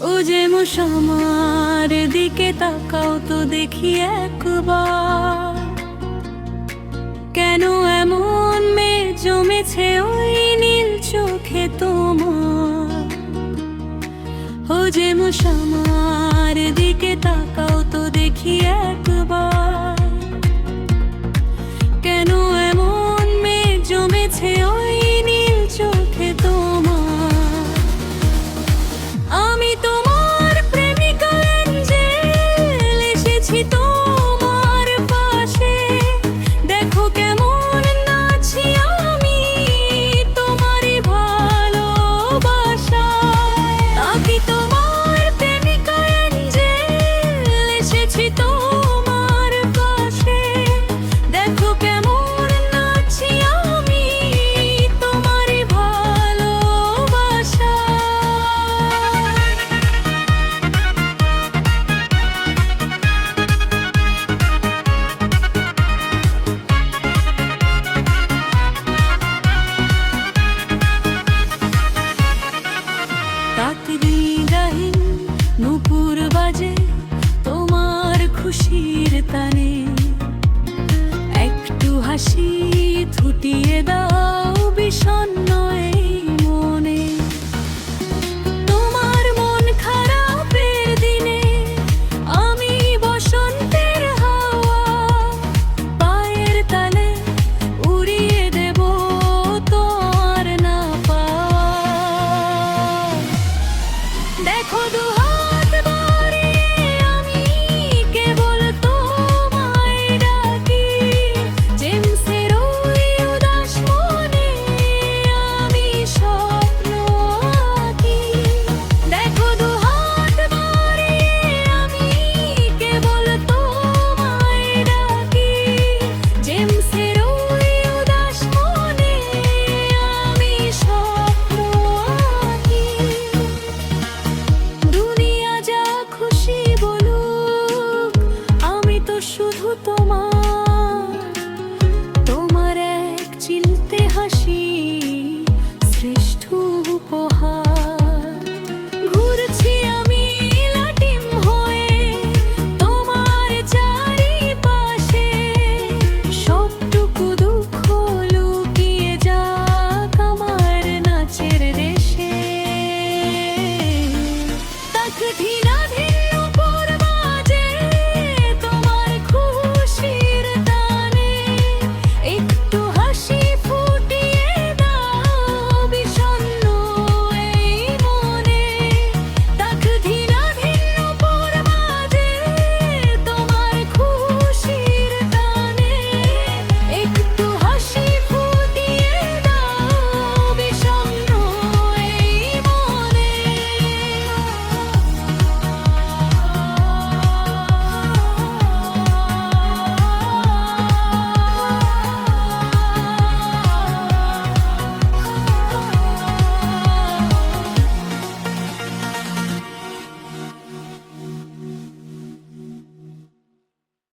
ও যে আমার দিকে তাকাও তো দেখি একবার, কেন এমন মেঘ জমেছে ওই নীল চোখে তোমার। ও যে আমার দিকে তাকাও তো দেখি একবার, কেন এমন মেঘ জমেছে ওই নীল চোখে তোমার। আমি তোমার প্রেমিকা এঞ্জেল, এসেছি তোমার পাশে, দেখো কেমন নাচি আমি তোমারই ভালোবাসায়। আমি তোমার প্রেমিকা এঞ্জেল, এসেছি তোমার পাশে, দেখো কেমন নাচি আমি তোমারই ভালোবাসায়। তাকদীরহীন নূপুর বাজে তোমার খুশির তানে, একটু হাসি থুটিয়ে দাও বিষণ্ণ এই মনে। তোমার মন খারাপের দিনে আমি বসন্তের হাওয়া, পায়ের তালে উড়িয়ে দেব তোমার না পাওয়া। দেখো দুহাত বাড়িয়ে আমি কেবল তোমায় ডাকি, জেমসের ওই উদাস মনে আমি স্বপ্ন আঁকি। দেখো দুহাত বাড়িয়ে আমি কেবল তোমায় ডাকি, জেমসের ওই উদাস মনে আমি স্বপ্ন আঁকি। দুনিয়া যা খুশি বলুক, আমি তো শুধু তোমার। তোমার এক চিলতে হাসি শ্রেষ্ঠ উপহার। ঘুরছি আমি লাটিম হয়ে তোমার চারিপাশে, সবটুকু দুঃখ লুকিয়ে যাক আমার নাচের দেশে। তাকদীর